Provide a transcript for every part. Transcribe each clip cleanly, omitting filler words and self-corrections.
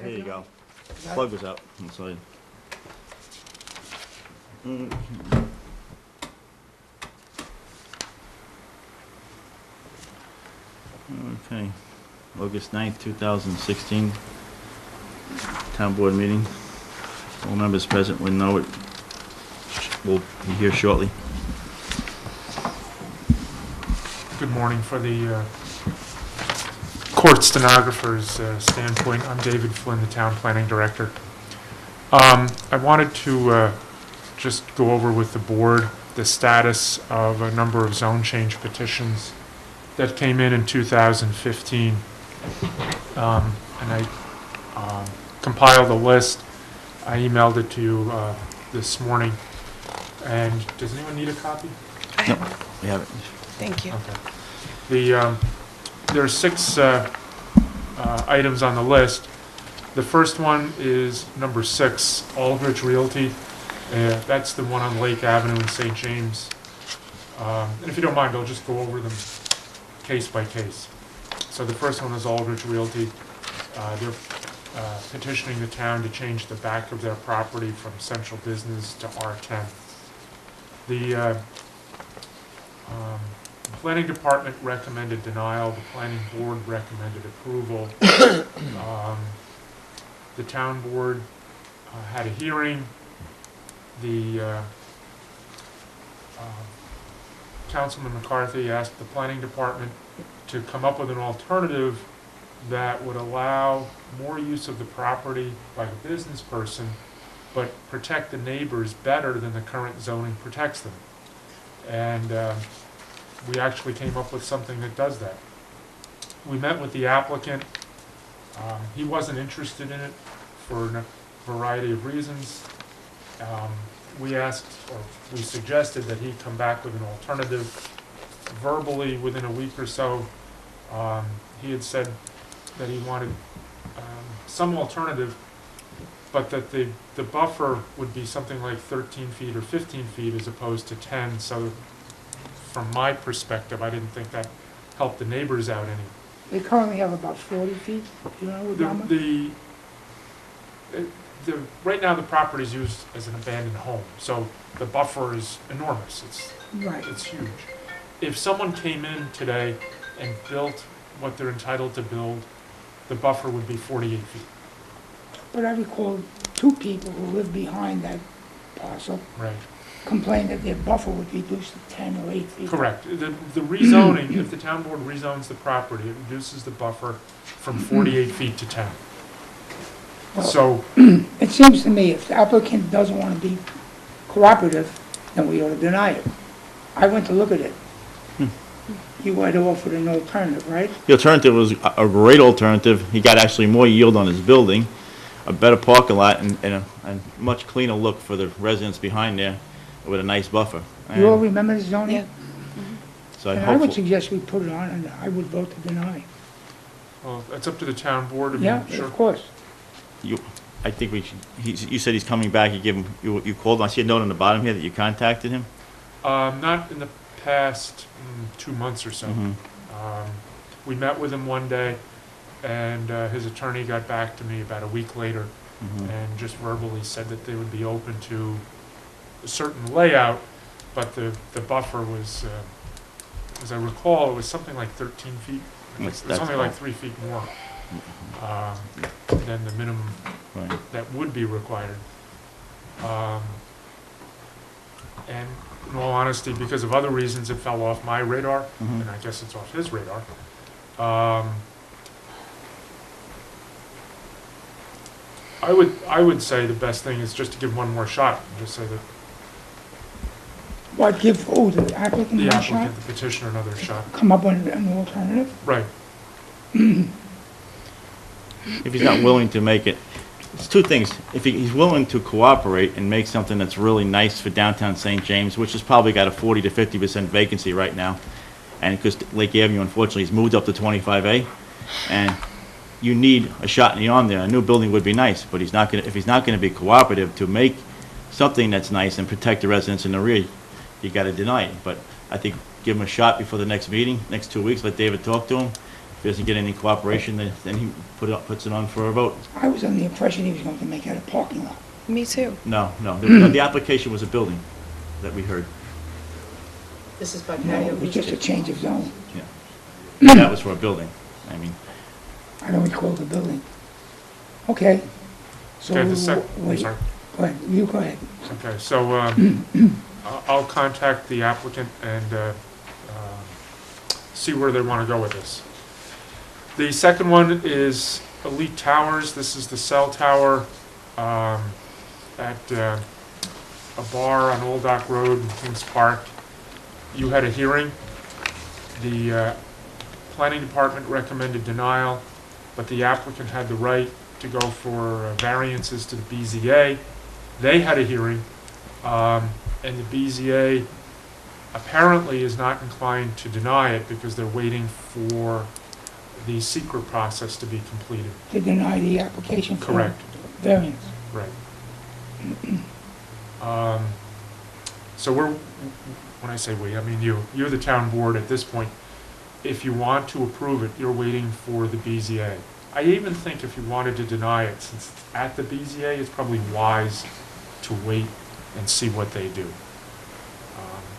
There you go. Plug was out inside. Okay. August 9th, 2016. Town board meeting. All members present will know it. We'll be here shortly. Good morning. For the court stenographer's standpoint, I'm David Flynn, the town planning director. I wanted to just go over with the board the status of a number of zone change petitions that came in 2015. And I compiled a list. I emailed it to you this morning. And does anyone need a copy? No, we have it. Thank you. Okay. There are 6 items on the list. The first one is number 6, Aldrich Realty. That's the one on Lake Avenue in St. James. And if you don't mind, I'll just go over them case by case. So the first one is Aldrich Realty. They're petitioning the town to change the back of their property from central business to R10. The planning department recommended denial. The planning board recommended approval. The town board had a hearing. The Councilman McCarthy asked the planning department to come up with an alternative that would allow more use of the property by the business person, but protect the neighbors better than the current zoning protects them. And we actually came up with something that does that. We met with the applicant. He wasn't interested in it for a variety of reasons. We asked, or we suggested that he come back with an alternative. Verbally, within a week or so, he had said that he wanted some alternative, but that the buffer would be something like 13 feet or 15 feet as opposed to 10. So from my perspective, I didn't think that helped the neighbors out any. They currently have about 40 feet, you know, with Mama? Right now, the property is used as an abandoned home, so the buffer is enormous. Right. It's huge. If someone came in today and built what they're entitled to build, the buffer would be 48 feet. But I recall 2 people who live behind that parcel Right. complained that their buffer would be reduced to 10 or 8 feet. Correct. The rezoning, if the town board rezones the property, it reduces the buffer from 48 feet to 10. So, It seems to me if the applicant doesn't want to be cooperative, then we ought to deny it. I went to look at it. You had offered an alternative, right? The alternative was a great alternative. He got actually more yield on his building, a better parking lot, and a much cleaner look for the residents behind there with a nice buffer. You all And remember the zoning? Yeah. so And I would suggest we put it on, and I would vote to deny. well, it's up to the town board. I mean, Yeah, sure. of course. I think we should, you said he's coming back, you called him, I see a note on the bottom here that you contacted him? Not in the past 2 months or so. Mhm. We met with him one day, and his attorney got back to me about a week later Mhm. and just verbally said that they would be open to a certain layout, but the buffer was, as I recall, it was something like 13 feet. It's That's only all. like 3 feet more than the minimum Right. that would be required. And in all honesty, because of other reasons, it fell off my radar, Mhm. and I guess it's off his radar. I would say the best thing is just to give one more shot, and just say that What, give, who, the applicant the one shot? applicant, the petitioner, another shot. Come up with an alternative? Right. If he's not willing to make it, it's 2 things. If he's willing to cooperate and make something that's really nice for downtown St. James, which has probably got a 40 to 50% vacancy right now, and because Lake Avenue unfortunately has moved up to 25A, and you need a shot in the arm there. A new building would be nice, but if he's not gonna be cooperative to make something that's nice and protect the residents in the rear, you gotta deny it. But I think give him a shot before the next meeting, next 2 weeks, let David talk to him. If he doesn't get any cooperation, then he puts it on for a vote. I was under the impression he was going to make that a parking lot. Me too. No, the application was a building that we heard. This is by No, patio it was just a features. change of zone. Yeah. That was for a building. I mean, I don't recall the building. Okay. So, Okay, I'm wait, sorry. go ahead, you go ahead. Okay, so I'll contact the applicant and see where they want to go with this. The second one is Elite Towers. This is the cell tower at a bar on Old Dock Road in Kings Park. You had a hearing. The planning department recommended denial, but the applicant had the right to go for variances to the BZA. They had a hearing, and the BZA apparently is not inclined to deny it because they're waiting for the secret process to be completed. To deny the application for Correct. variance. Right. So when I say we, I mean you're the town board at this point. If you want to approve it, you're waiting for the BZA. I even think if you wanted to deny it, since it's at the BZA, it's probably wise to wait and see what they do.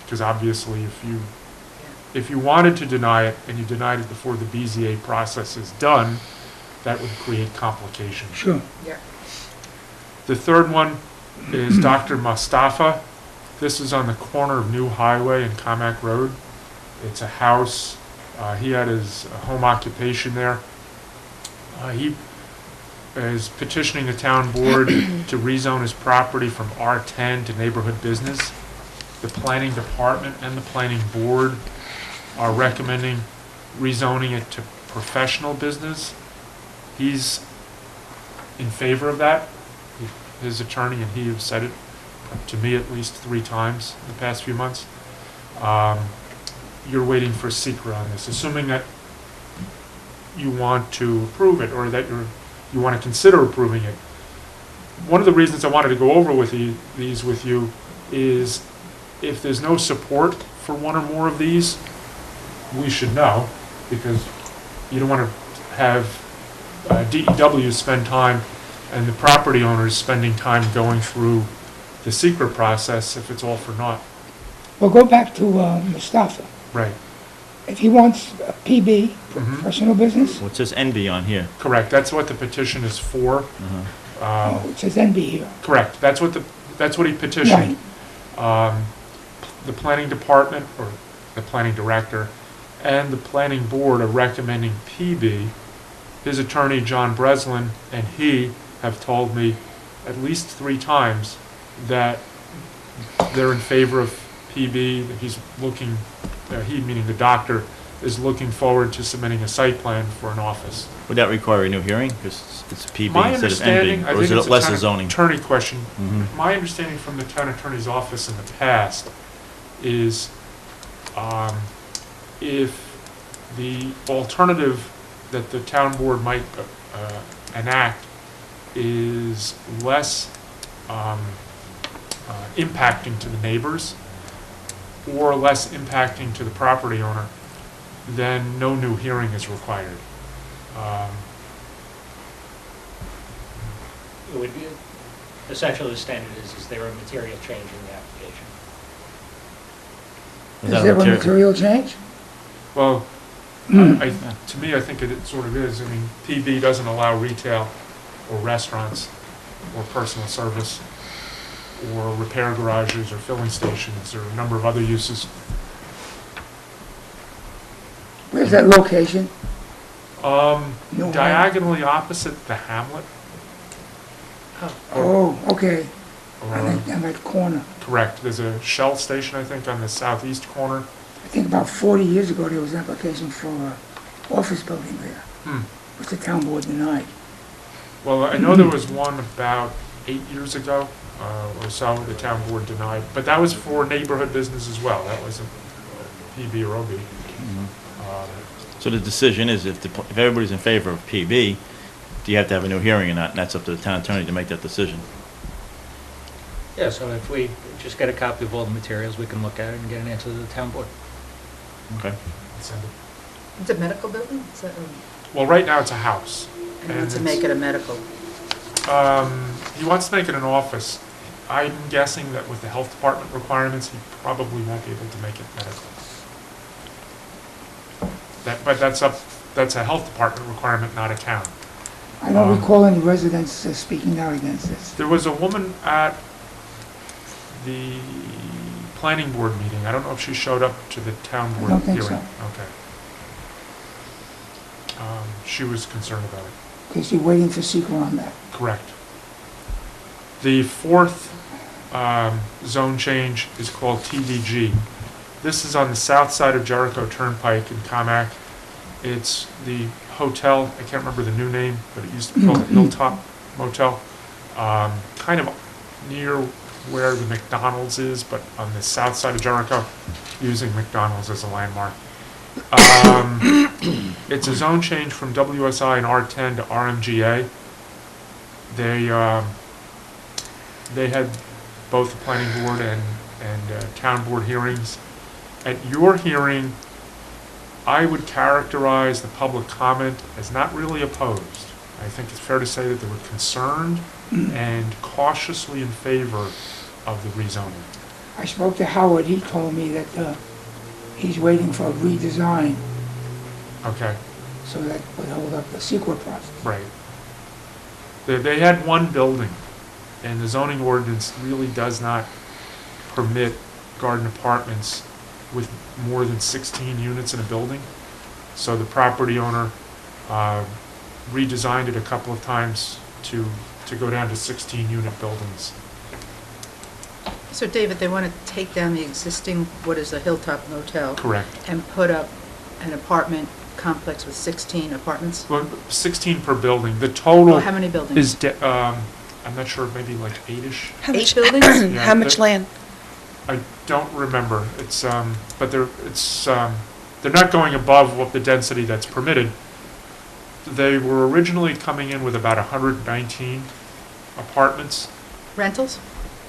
Because obviously if you wanted to deny it and you denied it before the BZA process is done, that would create complications. Sure. Yeah. The third one is Dr. Mustafa. This is on the corner of New Highway and Carmack Road. It's a house. He had his home occupation there. He is petitioning the town board to rezone his property from R10 to neighborhood business. The planning department and the planning board are recommending rezoning it to professional business. He's in favor of that. His attorney and he have said it to me at least 3 times in the past few months. You're waiting for secret on this, assuming that you want to approve it or that you want to consider approving it. One of the reasons I wanted to go over with these with you is if there's no support for one or more of these, we should know, because you don't want to have DEW spend time and the property owners spending time going through the secret process if it's all for naught. Well, go back to Mustafa. Right. If he wants a PB, Mhm. personal business, well, it says NB on here. Correct. That's what the petition is for. oh, it says NB here. Correct. That's what he petitioned. The planning department or the planning director and the planning board are recommending PB. His attorney, John Breslin, and he have told me at least 3 times that they're in favor of PB, that he's looking, he meaning the doctor, is looking forward to submitting a site plan for an office. Would that require a new hearing? Because it's PB My instead of understanding, NB, I or is think it it's a less town a zoning? attorney question. Mhm. My understanding from the town attorney's office in the past is if the alternative that the town board might enact is less impacting to the neighbors or less impacting to the property owner, then no new hearing is required. It would be, essentially the standard is there a material change in the application? Is Is that there a material- material change? Well, to me, I think it sort of is. I mean, PB doesn't allow retail or restaurants or personal service or repair garages or filling stations or a number of other uses. Where's that location? Um, No, diagonally opposite the Hamlet. Oh, okay, Or, on that corner. correct. There's a Shell station, I think, on the southeast corner. I think about 40 years ago, there was an application for an office building there, Hmm. which the town board denied. Well, I know there was one about 8 years ago or so the town board denied, but that was for neighborhood business as well. That wasn't PB or OB. So the decision is if everybody's in favor of PB, do you have to have a new hearing or not? And that's up to the town attorney to make that decision. Yeah, so if we just get a copy of all the materials, we can look at it and get an answer to the town board. Okay. Send it. It's a medical building? Is that, Well, right now it's a house. and wants to make it a medical? He wants to make it an office. I'm guessing that with the health department requirements, he probably won't be able to make it medical. But that's a health department requirement, not a town. I don't recall any residents speaking out against this. There was a woman at the planning board meeting. I don't know if she showed up to the town board don't hearing. think so. Okay. She was concerned about it. Because you're waiting for sequel on that. Correct. The fourth zone change is called TDG. This is on the south side of Jericho Turnpike in Comac. It's the hotel, I can't remember the new name, but it used to be called the Hilltop Motel. Kind of near where the McDonald's is, but on the south side of Jericho, using McDonald's as a landmark. It's a zone change from WSI and R10 to RMGA. They had both the planning board and town board hearings. At your hearing, I would characterize the public comment as not really opposed. I think it's fair to say that they were concerned and cautiously in favor of the rezoning. I spoke to Howard, he told me that he's waiting for a redesign, Okay, so that would hold up the sequel process. right. They had one building, and the zoning ordinance really does not permit garden apartments with more than 16 units in a building. So the property owner redesigned it a couple of times to go down to 16-unit buildings. So David, they want to take down the existing, what is a Hilltop Motel? Correct. And put up an apartment complex with 16 apartments? Well, 16 per building. The total Well, how many buildings? is, I'm not sure, maybe like 8-ish. How 8 much, buildings? Yeah, how much land? I don't remember. It's but they're not going above what the density that's permitted. They were originally coming in with about 119 apartments. Rentals?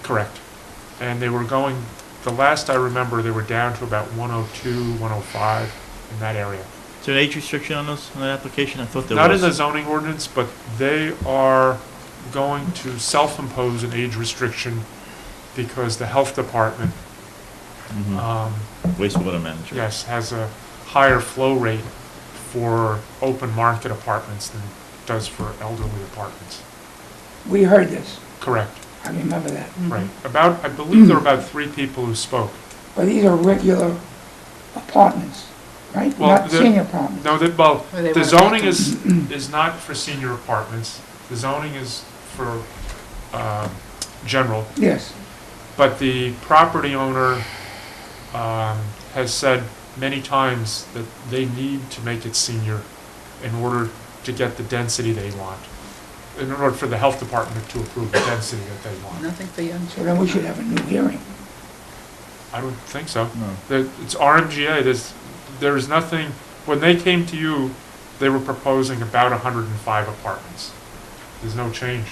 Correct. And they were going, the last I remember, they were down to about 102, 105 in that area. Is there an age restriction on that application? I thought there Not in was. the zoning ordinance, but they are going to self-impose an age restriction because the health department, Wastewater manager. yes, has a higher flow rate for open market apartments than it does for elderly apartments. We heard this, Correct, I remember that. right. I believe there were about 3 people who spoke. But these are regular apartments, right? Well, Not the- senior apartments. No, Or they the want zoning rentals. is not for senior apartments. The zoning is for general. Yes, But the property owner has said many times that they need to make it senior in order to get the density they want, in order for the health department to approve the density that they want. Nothing for young so then we should have a new hearing. I don't think so. No. It's RMGA, there's nothing, when they came to you, they were proposing about 105 apartments. There's no change.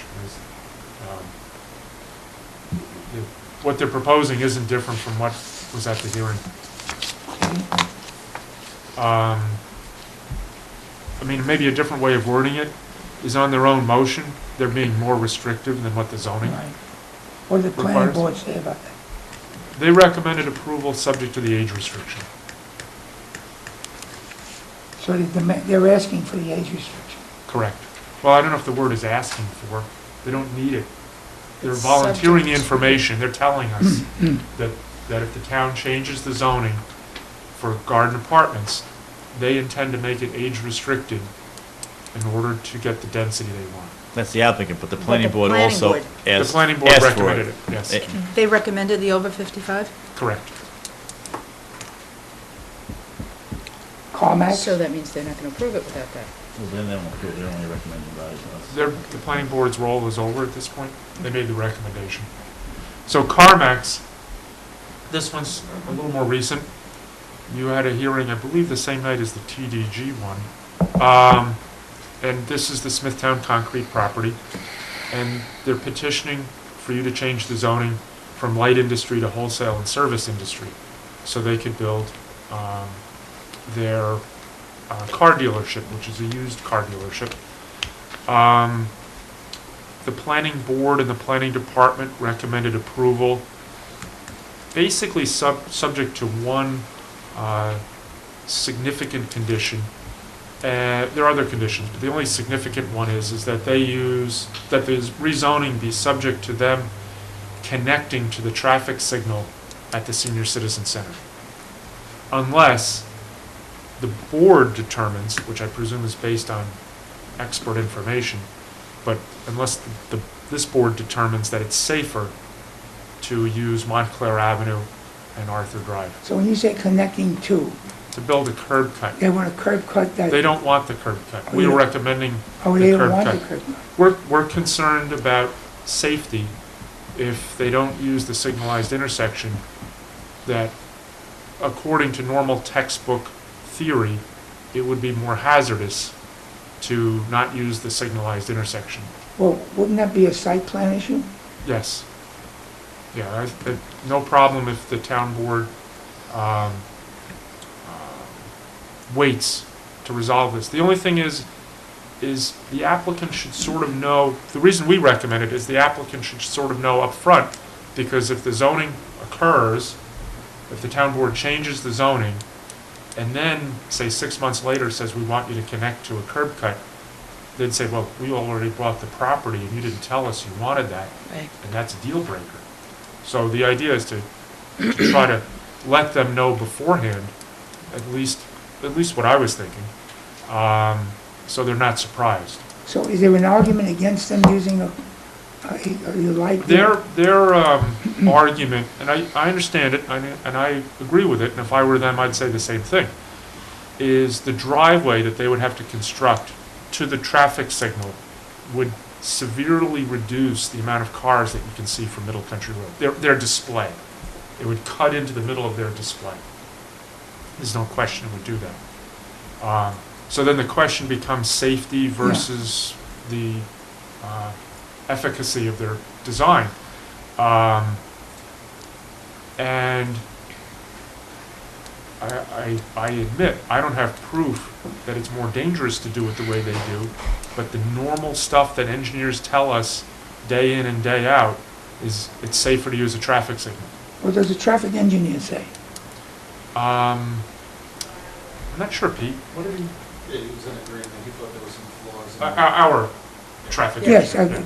What they're proposing isn't different from what was at the hearing. I mean, maybe a different way of wording it is on their own motion, they're being more restrictive than what the zoning. Right. What did the planning Requires- board say about that? They recommended approval subject to the age restriction. So they're asking for the age restriction. Correct. Well, I don't know if the word is asking for, they don't need it. They're volunteering the information, they're telling us that if the town changes the zoning for garden apartments, they intend to make it age restricted in order to get the density they want. That's the applicant, but the planning the board planning also board. The asked. planning board asked for recommended it, yes, Eh, They recommended the over 55? correct. CarMax? So that means they're not going to approve it without that. Well, then they won't do it. They're only recommending by us. The planning board's role is over at this point. They made the recommendation. So CarMax, this one's a little more recent. You had a hearing, I believe, the same night as the TDG one. And this is the Smithtown concrete property. And they're petitioning for you to change the zoning from light industry to wholesale and service industry. So they could build their car dealership, which is a used car dealership. The planning board and the planning department recommended approval, basically subject to one significant condition. There are other conditions, but the only significant one is that the rezoning be subject to them connecting to the traffic signal at the senior citizen center. Unless the board determines, which I presume is based on expert information, but unless this board determines that it's safer to use Montclair Avenue and Arthur Drive, So when you say connecting to, to build a curb cut. they want a curb cut that... They don't want the curb cut. Oh, We are yeah. recommending Oh, the they don't curb want cut. the curb cut. We're concerned about safety if they don't use the signalized intersection, that according to normal textbook theory, it would be more hazardous to not use the signalized intersection. Well, wouldn't that be a site plan issue? Yes. Yeah, no problem if the town board waits to resolve this. The only thing is the applicant should sort of know, the reason we recommend it is the applicant should sort of know up front, because if the zoning occurs, if the town board changes the zoning, and then, say, 6 months later says, we want you to connect to a curb cut, they'd say, well, we already bought the property and you didn't tell us you wanted that, Right. and that's a deal breaker. So the idea is to try to let them know beforehand, at least what I was thinking, so they're not surprised. So is there an argument against them using a light? Their argument, and I understand it, and I agree with it, and if I were them, I'd say the same thing, is the driveway that they would have to construct to the traffic signal would severely reduce the amount of cars that you can see from Middle Country Road. Their display. It would cut into the middle of their display. There's no question it would do that. So then the question becomes safety versus the efficacy of their design. And I admit, I don't have proof that it's more dangerous to do it the way they do, but the normal stuff that engineers tell us day in and day out is it's safer to use a traffic signal. What does the traffic engineer say? I'm not sure, Pete. What did he? Yeah, he was in agreement, he thought there was some flaws. Our traffic Yes, engineer,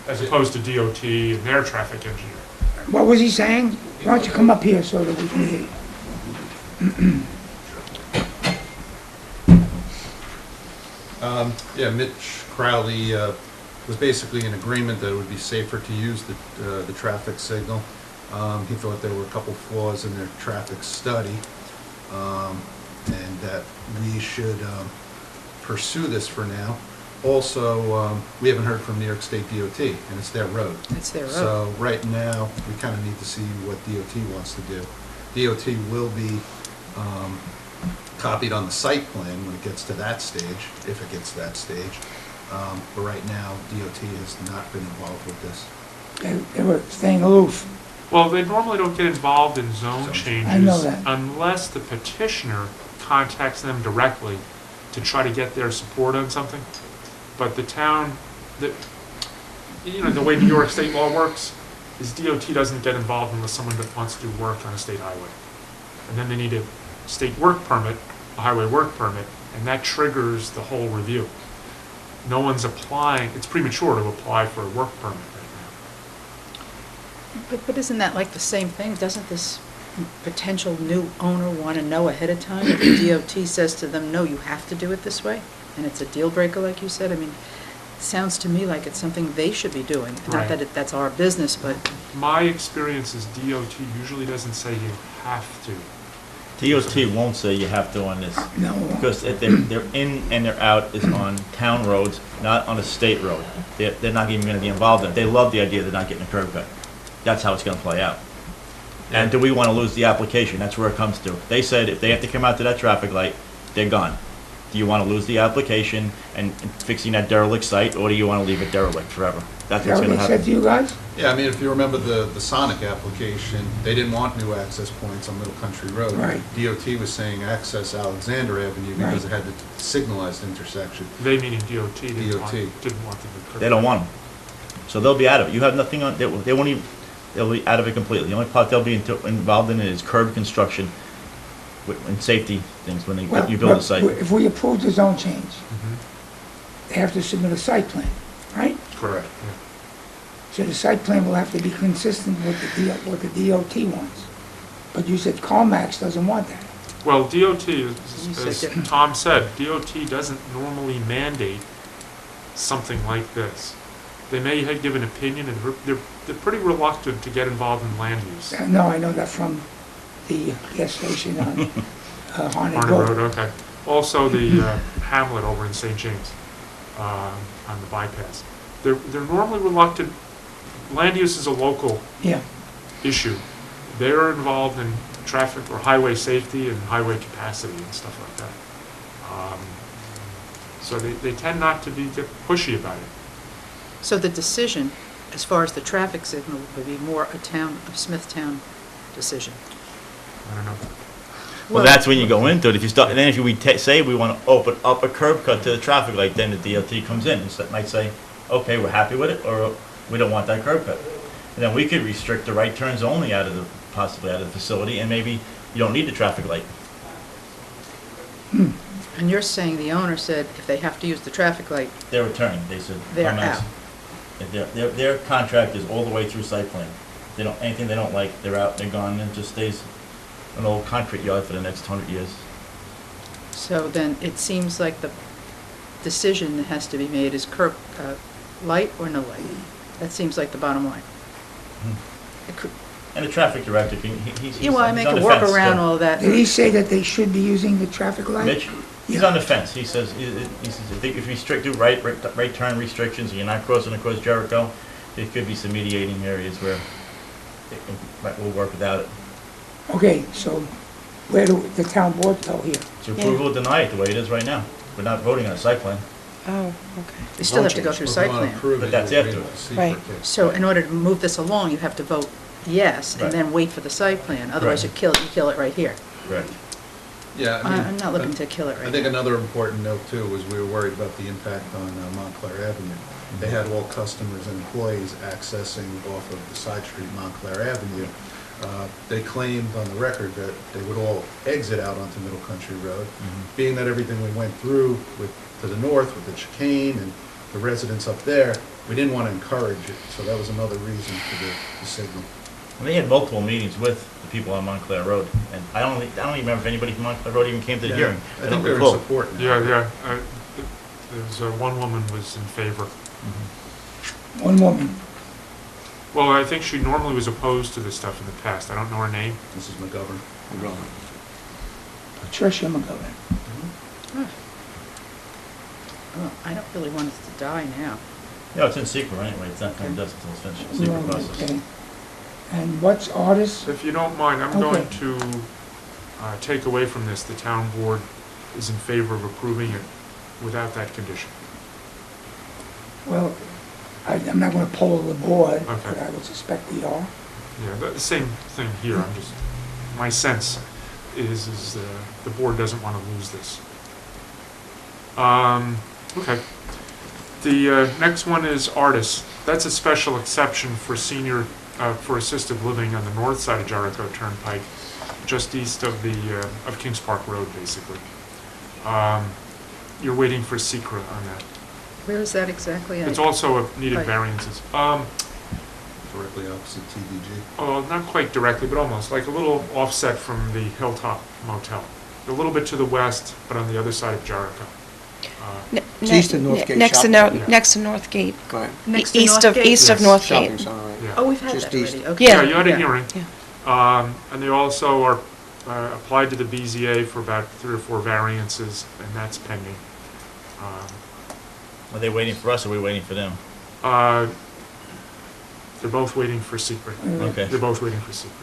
as opposed to DOT and their traffic engineer. what was he saying? Why don't you come up here so that we can hear you? Yeah, Mitch Crowley was basically in agreement that it would be safer to use the traffic signal. He thought there were a couple flaws in their traffic study, and that we should pursue this for now. Also, we haven't heard from New York State DOT, and it's their road. It's their road. So right now, we kind of need to see what DOT wants to do. DOT will be copied on the site plan when it gets to that stage, if it gets to that stage. But right now, DOT has not been involved with this. They were staying aloof. Well, they normally don't get involved in zone changes. I know that. Unless the petitioner contacts them directly to try to get their support on something. But the town, the way New York state law works is DOT doesn't get involved unless someone wants to do work on a state highway. And then they need a state work permit, a highway work permit, and that triggers the whole review. No one's applying, it's premature to apply for a work permit right now. But isn't that like the same thing? Doesn't this potential new owner want to know ahead of time if the DOT says to them, no, you have to do it this way? And it's a deal breaker, like you said? I mean, it sounds to me like it's something they should be doing. Right. Not that that's our business, but My experience is DOT usually doesn't say you have to. DOT won't say you have to on this, No. because if they're in and they're out is on town roads, not on a state road. They're not even gonna be involved in it. They love the idea they're not getting a curb cut. That's how it's gonna play out. And do we wanna lose the application? That's where it comes to. They said if they have to come out to that traffic light, they're gone. Do you want to lose the application and fixing that derelict site, or do you want to leave it derelict forever? That's Is that what's what going they to said happen. to you guys? Yeah, I mean, if you remember the Sonic application, they didn't want new access points on Middle Country Road. Right. DOT was saying access Alexander Avenue because it Right. had the signalized intersection. They meaning DOT didn't want, DOT. didn't want them to. They don't want them. So they'll be out of it. You have nothing on, they won't even, they'll be out of it completely. The only part they'll be involved in is curb construction and safety things when Well, you build a but site. if we approve the zone change, Mhm. they have to submit a site plan, right? Correct. Yeah. So the site plan will have to be consistent with what the DOT wants. But you said CarMax doesn't want that. Well, DOT, You as said that- Tom said, DOT doesn't normally mandate something like this. They may give an opinion, and they're pretty reluctant to get involved in land use. No, I know that from the gas station on Harnett Harnett Road, Road. okay. Also, the hamlet over in St. James, on the bypass. They're normally reluctant. Land use is a local Yeah, issue. They're involved in traffic or highway safety and highway capacity and stuff like that. So they tend not to get pushy about it. So the decision, as far as the traffic signal, would be more a town of Smithtown decision. I don't know. Well, that's when you go into it. If you start, then if we say we want to open up a curb cut to the traffic light, then the DOT comes in and might say, okay, we're happy with it, or we don't want that curb cut. And then we could restrict the right turns only possibly out of the facility, and maybe you don't need the traffic light. And you're saying the owner said if they have to use the traffic light, They're returning, they said. they're CarMax. out. Their contract is all the way through site plan. They don't, anything they don't like, they're out, they're gone, and it just stays an old concrete yard for the next 100 years. So then it seems like the decision that has to be made is curb, light or no light. That seems like the bottom line. It could- And the traffic director, he's You want to he's make on a the fence workaround still. all that. did he say that they should be using the traffic light? Mitch, he's Yeah. on the fence. He says, I think if you do right turn restrictions, and you're not crossing across Jericho, there could be some mediating areas where we'll work without it. Okay, so where do the town board go here? So approval or deny it the way it is right now. We're not voting on a site plan. Oh, okay. They still have to go through Well, if site you wanna plan. approve But it, that's you'll after. agree with the Right. secret case. So in order to move this along, you have to vote yes, Right. and then wait for the site plan. Otherwise, Right. you kill it right here. Correct. Yeah, I mean, I'm not looking to kill it right I think now. another important note too was we were worried about the impact on Montclair Avenue. They had all customers and employees accessing off of the side street Montclair Avenue. They claimed on the record that they would all exit out onto Middle Country Road. Being that everything we went through to the north with the chicane and the residents up there, we didn't want to encourage it, so that was another reason for the signal. And they had multiple meetings with the people on Montclair Road, and I don't even remember if anybody from Montclair Road even came to the hearing. I don't think they're in recall. support now. Yeah. There's one woman was in favor. One woman. Well, I think she normally was opposed to this stuff in the past. I don't know her name. Mrs. McGovern. Patricia McGovern. Oh, I don't really want it to die now. No, it's in secret anyway. It's not going to dust until it's finished. Secret Right, process. okay. And what's artist? If you don't mind, I'm Okay. going to take away from this, the town board is in favor of approving it without that condition. Well, I'm not gonna poll the board, Okay. but I would suspect we are. Yeah, the same thing here. My sense is the board doesn't want to lose this. Okay. The next one is artists. That's a special exception for for assisted living on the north side of Jericho Turnpike, just east of of Kings Park Road, basically. You're waiting for secret on that. Where is that exactly? It's also a needed Right. variances. Directly opposite TDG. Oh, not quite directly, but almost, like a little offset from the Hilltop Motel. A little bit to the west, but on the other side of Jericho. It's east of Northgate Next to Shopping. next to Northgate. Go ahead. Next to East of Northgate? east of Yes. Shopping Northgate. center, right? Yeah. Oh, we've had Just that east. already. Okay. Yeah, you had a hearing. Yeah. And they also are applied to the BZA for about 3 or 4 variances, and that's pending. Are they waiting for us, or are we waiting for them? They're both waiting for secret. Okay. They're both waiting for secret.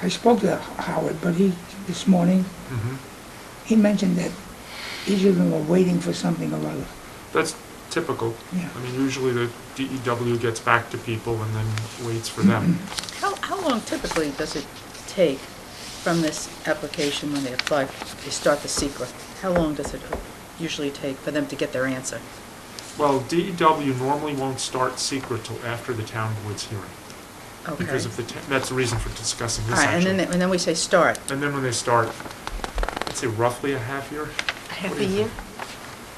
I spoke to Howard, but this morning, Mhm. he mentioned that each of them are waiting for something or other. That's typical. Yeah. I mean, usually the DEW gets back to people and then waits for them. How long typically does it take from this application when they apply, they start the secret? How long does it usually take for them to get their answer? Well, DEW normally won't start secret till after the town board's hearing. Okay. Because if that's the reason for discussing All this, right, and actually. then we say start. And then when they start, I'd say roughly a half year, Half What a do you year?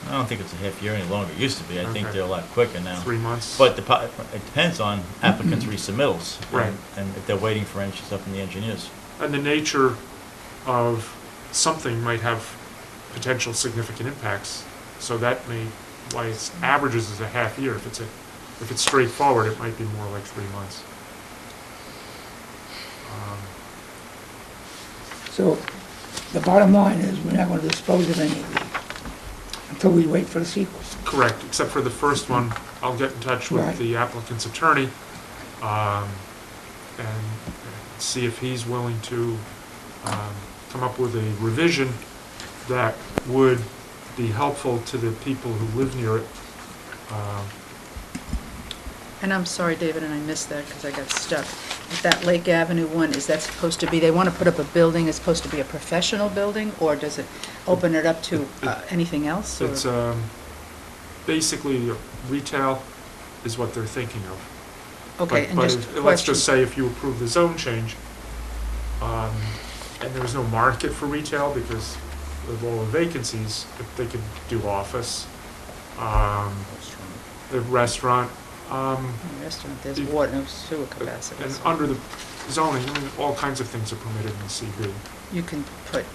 I don't think it's a half year any longer. It used to be. I think Okay. they're a lot quicker now. 3 months. But it depends on applicants' resubmittals. Right. And if they're waiting for any stuff from the engineers. And the nature of something might have potential significant impacts. So that may, why it averages as a half year. If it's straightforward, it might be more like 3 months. So the bottom line is, we're not gonna dispose of any of these until we wait for the sequel. Correct, except for the first one, I'll get in touch with Right. the applicant's attorney, and see if he's willing to, come up with a revision that would be helpful to the people who live near it. And I'm sorry, David, and I missed that because I got stuck. That Lake Avenue one, is that supposed to be, they want to put up a building, it's supposed to be a professional building, or does it open it up to anything else? or- It's, basically, retail is what they're thinking of. Okay, But- and but just if- Let's question. just say if you approve the zone change, and there was no market for retail because of all the vacancies, if they could do office, the restaurant, Restaurant, there's if- water, no sewer capacity. and so under the zoning, I mean, all kinds of things are permitted in the CB. You can put,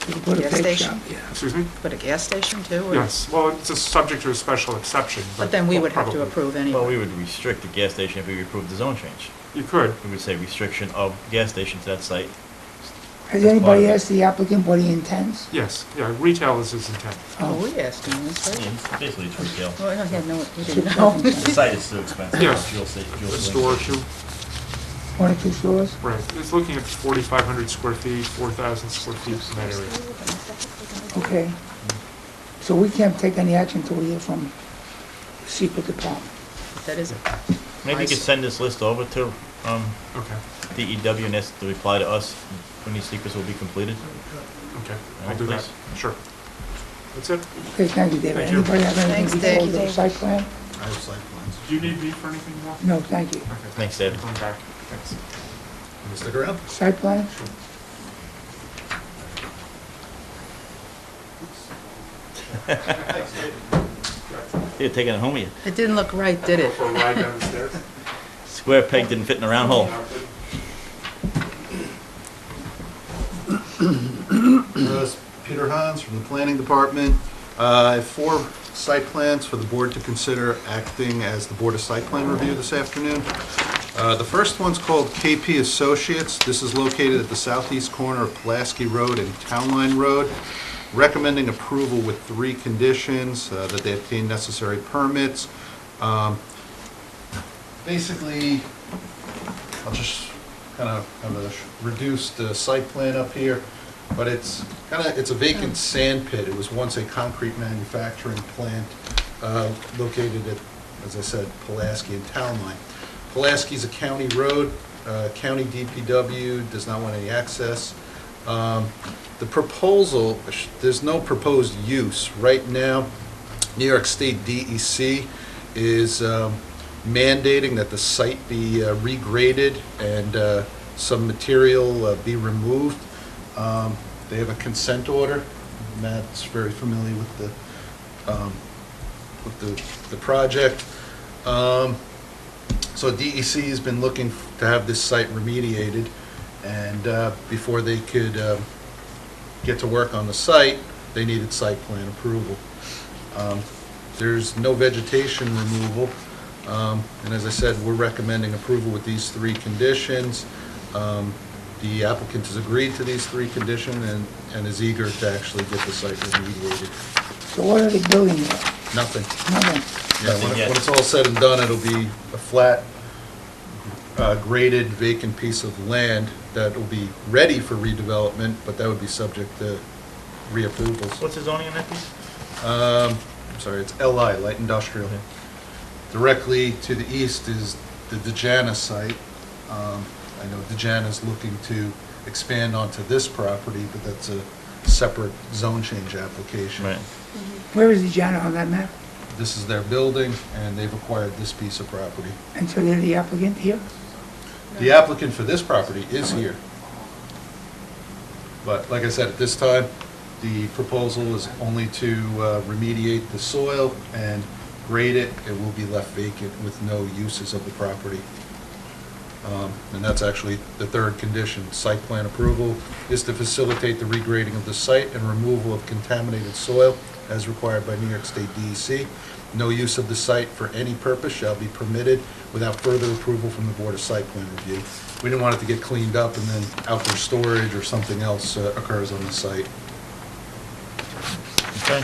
You can put a Gas bake station? shop, yeah. Excuse me? put a gas station too? or- Yes, well, it's a subject to a special exception, But then we would have to probably. approve anyway. Well, we would restrict the gas station if we approved the zone change. You could, We would say restriction of gas station to that site. Has That's part anybody of it. asked the applicant what he intends? yes, yeah, retail is his intent. Oh, we asked him this, Yeah, right? it's basically it's retail. Well, yeah, no, we didn't know. The site is too expensive. Yes. Fuel sta- fuel A swing store station. too, One or two stores? right, it's looking at 4,500 square feet, 4,000 square feet in that area. Okay. So we can't take any action until we hear from the secret department. That is it. Maybe you could send this list over to Okay, DEW and ask to reply to us when these secrets will be completed. okay, All I'll right, do that, please. sure. That's it. Okay, thank you, David. Thank you. Anybody have anything Thanks, before Dave. the site plan? I have site plans. Do you need me for anything more? No, thank you. Okay. Thanks, David. Come back, thanks. Want to stick around? Site plan? You're taking it home with you. It didn't look right, did it? For a ride down the stairs? Square peg didn't fit in a round hole. It's Peter Hans from the Planning Department. I have 4 site plans for the board to consider acting as the Board of Site Plan Review this afternoon. The first one's called KP Associates. This is located at the southeast corner of Pulaski Road and Town Line Road. Recommending approval with 3 conditions, that they obtain necessary permits. Basically, I'll just kind of have a reduced site plan up here, but it's a vacant sand pit. It was once a concrete manufacturing plant located at, as I said, Pulaski and Town Line. Pulaski's a county road. County DPW does not want any access. The proposal, there's no proposed use. Right now, New York State DEC is mandating that the site be regraded and some material be removed. They have a consent order. Matt's very familiar with the project. So DEC has been looking to have this site remediated, and before they could get to work on the site, they needed site plan approval. There's no vegetation removal, and as I said, we're recommending approval with these 3 conditions. The applicant has agreed to these 3 conditions and is eager to actually get the site remediated. So what are they building there? Nothing. Nothing. Yeah, when it's all said and done, it'll be a flat, graded, vacant piece of land that will be ready for redevelopment, but that would be subject to reapprovals. What's the zoning on that piece? I'm sorry, it's LI, Light Industrial. Directly to the east is the Dejana site. I know Dejana's looking to expand onto this property, but that's a separate zone change application. Right. Where is the Jana on that map? This is their building, and they've acquired this piece of property. And so they're the applicant here? The applicant for this property is here. But like I said, at this time, the proposal is only to remediate the soil and grade it. It will be left vacant with no uses of the property. And that's actually the third condition. Site plan approval is to facilitate the regrading of the site and removal of contaminated soil as required by New York State DEC. No use of the site for any purpose shall be permitted without further approval from the Board of Site Plan Review. We didn't want it to get cleaned up and then outdoor storage or something else occurs on the site. Okay.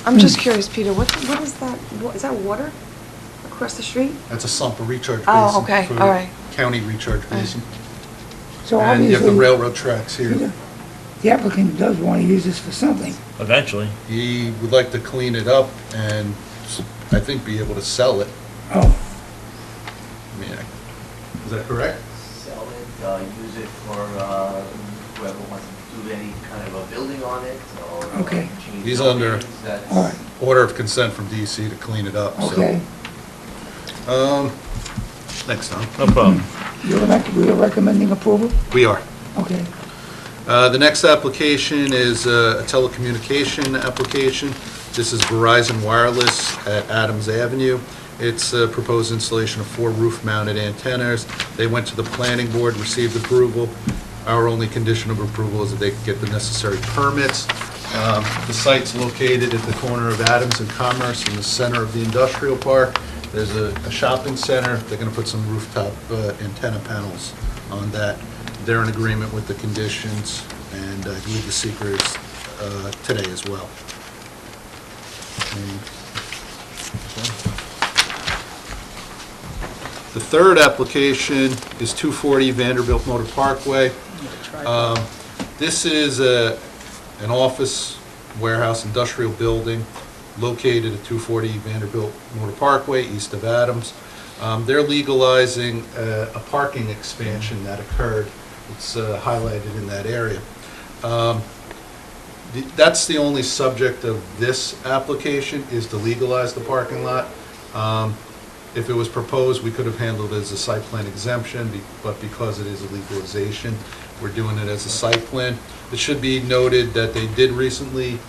I'm just curious, Peter, what is that? Is that water across the street? That's a sump, a recharge basin. Oh, okay, for all right. County recharge basin. So And you have the obviously, railroad tracks here. the applicant does want to use this for something. Eventually. He would like to clean it up and I think be able to sell it. Oh, I mean, is that correct? Sell it, use it for whoever wants to do any kind of a building on it or Okay. change He's under- zonings, that's- all right, Order of consent from DC to clean it up, so. okay. Next time. No problem. You're recommending approval? We are. Okay. The next application is a telecommunication application. This is Verizon Wireless at Adams Avenue. It's a proposed installation of 4 roof-mounted antennas. They went to the planning board, received approval. Our only condition of approval is that they get the necessary permits. The site's located at the corner of Adams and Commerce in the center of the industrial park. There's a shopping center. They're going to put some rooftop antenna panels on that. They're in agreement with the conditions, and I believe the seeker is today as well. The third application is 240 Vanderbilt Motor Parkway. This is an office, warehouse, industrial building located at 240 Vanderbilt Motor Parkway, east of Adams. They're legalizing a parking expansion that occurred. It's highlighted in that area. That's the only subject of this application, is to legalize the parking lot. If it was proposed, we could have handled it as a site plan exemption, but because it is a legalization, we're doing it as a site plan. It should be noted that they did recently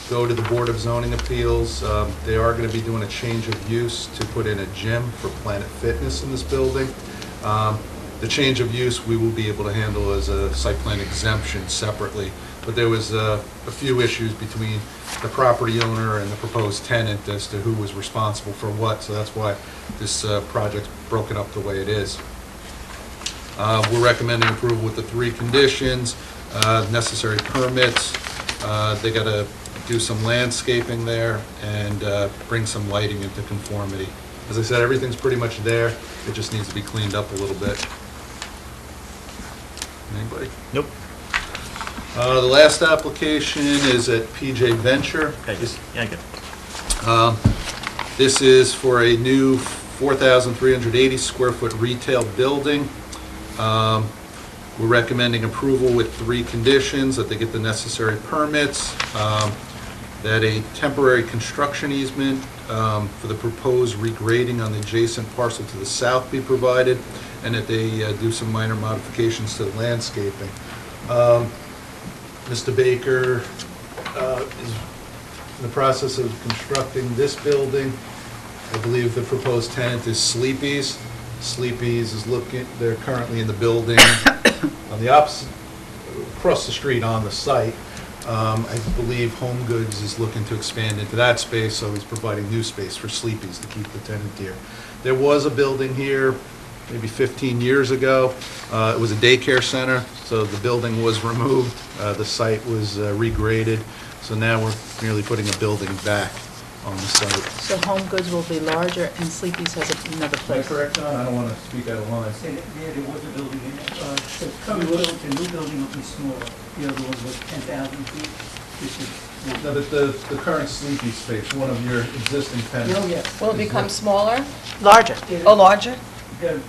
go to the Board of Zoning Appeals. They are going to be doing a change of use to put in a gym for Planet Fitness in this building. The change of use we will be able to handle as a site plan exemption separately. But there was a few issues between the property owner and the proposed tenant as to who was responsible for what, so that's why this project's broken up the way it is. We're recommending approval with the 3 conditions, necessary permits. They got to do some landscaping there and bring some lighting into conformity. As I said, everything's pretty much there. It just needs to be cleaned up a little bit. Anybody? Nope. The last application is at PJ Venture. Okay, yeah, good. This is for a new 4,380 square foot retail building. We're recommending approval with 3 conditions: that they get the necessary permits, that a temporary construction easement for the proposed regrading on the adjacent parcel to the south be provided, and that they do some minor modifications to the landscaping. Mr. Baker is in the process of constructing this building. I believe the proposed tenant is Sleepy's. Sleepy's is they're currently in the building on the opposite, across the street on the site. I believe Home Goods is looking to expand into that space, so he's providing new space for Sleepy's to keep the tenant here. There was a building here maybe 15 years ago. It was a daycare center, so the building was removed. The site was regraded, so now we're merely putting a building back. on the site. So Home Goods will be larger and Sleepy's has another Am I place. correct, John? I don't want to speak out of line. Say that there was a building in it, the current building, the new building will be smaller. The other one was 10,000 feet. This is, No, the current Sleepy space, one of your existing tenants. oh, yes. Will it become smaller? Larger. Oh, larger? The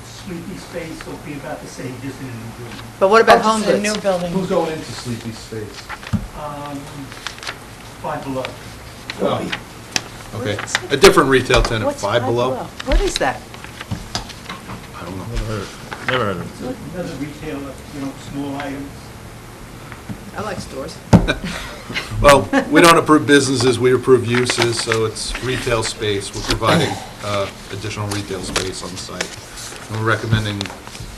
sleepy space will be about the same, just in a new building. But what about Oh, Home just a Goods? new building. Who's going into Sleepy space? Five below. Oh, okay. A different retail tenant, What's Five Below? What is that? I don't know. Never heard of it. Another retailer, small items. I like stores. Well, we don't approve businesses, we approve uses, so it's retail space. We're providing additional retail space on the site. And we're recommending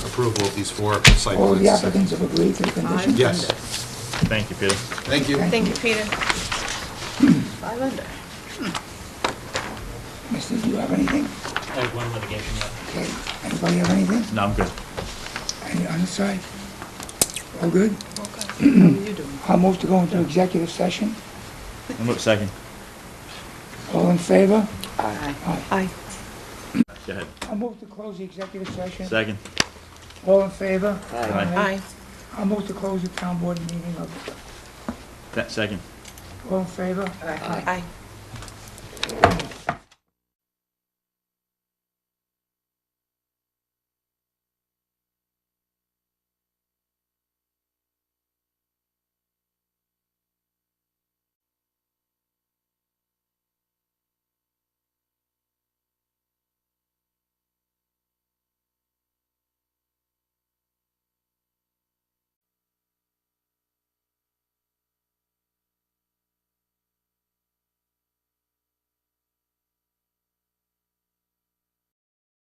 approval of these 4 site All the plans. applicants have agreed to the conditions? Yes. Thank you, Peter. Thank you. Thank you, Peter. 5 under. Mister, do you have anything? I have one litigation yet. Okay, anybody have anything? No, I'm good. Any on the side? All good? How are you doing? I'll move to go into executive session. I'm up second. All in favor? Aye. Aye. Go ahead. I'll move to close the executive session. Second. All in favor? Aye. I'll move to close the town board meeting of, Second. all in favor? Aye. Aye.